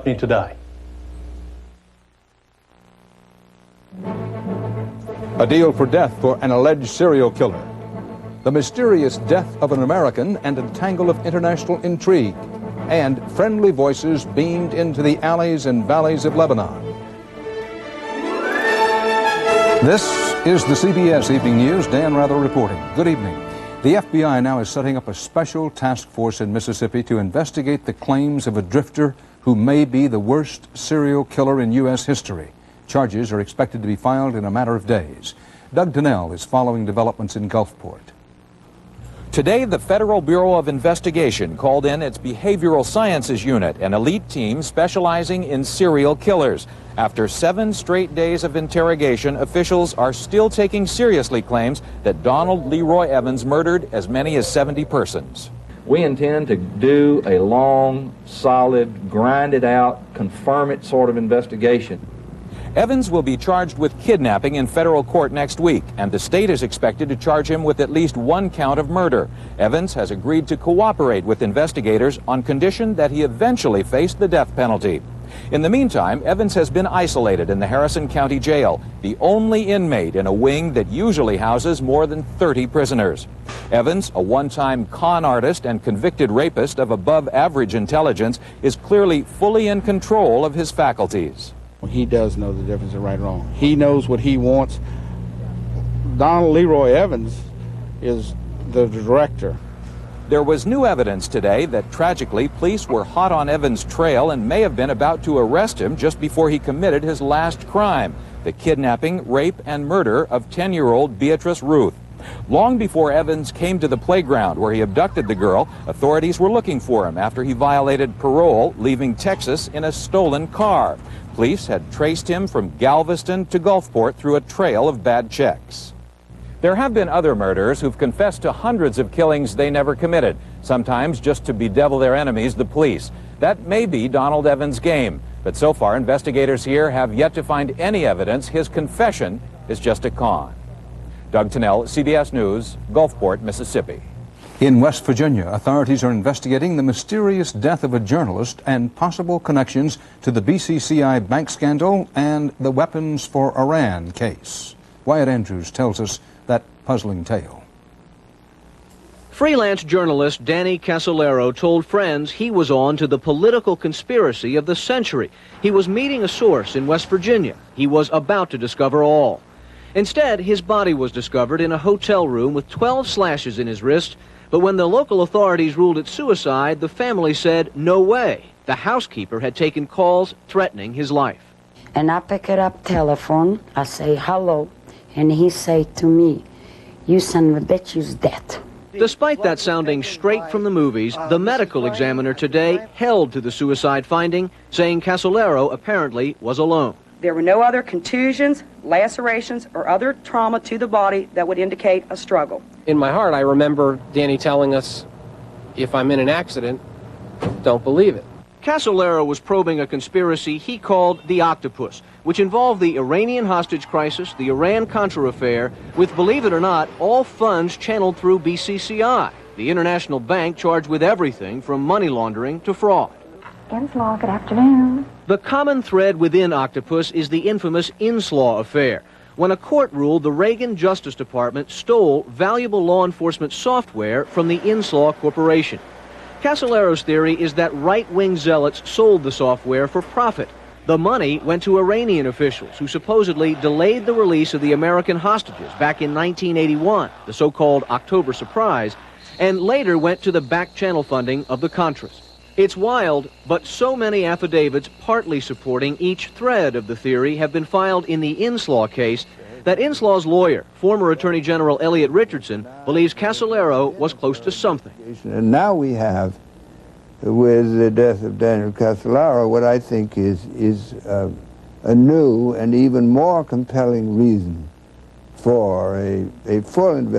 Company today. A deal for death for an alleged serial killer. The mysterious death of an American and a tangle of international intrigue. And friendly voices beamed into the alleys and valleys of Lebanon. This is the CBS Evening News. Dan Rather reporting. Good evening. The FBI now is setting up a special task force in Mississippi to investigate the claims of a drifter who may be the worst serial killer in U.S. history. Charges are expected to be filed in a matter of days. Doug Donnell is following developments in Gulfport. Today, the Federal Bureau of Investigation called in its Behavioral Sciences Unit, an elite team specializing in serial killers. After 7 straight days of interrogation, officials are still taking seriously claims that Donald Leroy Evans murdered as many as 70 persons. We intend to do a long, solid, grinded out, confirm it sort of investigation. Evans will be charged with kidnapping in federal court next week, and the state is expected to charge him with at least 1 count of murder. Evans has agreed to cooperate with investigators on condition that he eventually face the death penalty. In the meantime, Evans has been isolated in the Harrison County Jail, the only inmate in a wing that usually houses more than 30 prisoners. Evans, a one-time con artist and convicted rapist of above-average intelligence, is clearly fully in control of his faculties. He does know the difference of right and wrong. He knows what he wants. Donald Leroy Evans is the director. There was new evidence today that, tragically, police were hot on Evans' trail and may have been about to arrest him just before he committed his last crime, the kidnapping, rape, and murder of 10-year-old Beatrice Ruth. Long before Evans came to the playground where he abducted the girl, authorities were looking for him after he violated parole, leaving Texas in a stolen car. Police had traced him from Galveston to Gulfport through a trail of bad checks. There have been other murderers who've confessed to hundreds of killings they never committed, sometimes just to bedevil their enemies, the police. That may be Donald Evans' game, but so far investigators here have yet to find any evidence his confession is just a con. Doug Donnell, CBS News, Gulfport, Mississippi. In West Virginia, authorities are investigating the mysterious death of a journalist and possible connections to the BCCI bank scandal and the weapons for Iran case. Wyatt Andrews tells us that puzzling tale. Freelance journalist Danny Casolaro told friends he was on to the political conspiracy of the century. He was meeting a source in West Virginia. He was about to discover all. Instead, his body was discovered in a hotel room with 12 slashes in his wrist. But when the local authorities ruled it suicide, the family said, no way. The housekeeper had taken calls threatening his life. And I pick it up telephone, I say hello, and he say to me, you son of a bitch, you's dead. Despite that sounding straight from the movies, the medical examiner today held to the suicide finding, saying Casolaro apparently was alone. There were no other contusions, lacerations, or other trauma to the body that would indicate a struggle. In my heart, I remember Danny telling us, if I'm in an accident, don't believe it. Casolaro was probing a conspiracy he called the Octopus, which involved the Iranian hostage crisis, the Iran-Contra affair, with, believe it or not, all funds channeled through BCCI, the international bank charged with everything from money laundering to fraud. Inslaw, good afternoon. The common thread within Octopus is the infamous Inslaw affair, when a court ruled the Reagan Justice Department stole valuable law enforcement software from the Inslaw Corporation. Casolaro's theory is that right-wing zealots sold the software for profit. The money went to Iranian officials who supposedly delayed the release of the American hostages back in 1981, the so-called October Surprise, and later went to the back-channel funding of the Contras. It's wild, but so many affidavits partly supporting each thread of the theory have been filed in the Inslaw case that Inslaw's lawyer, former Attorney General Elliot Richardson, believes Casolaro was close to something. And now we have, with the death of Daniel Casolaro, what I think is a new and even more compelling reason for a full investigation.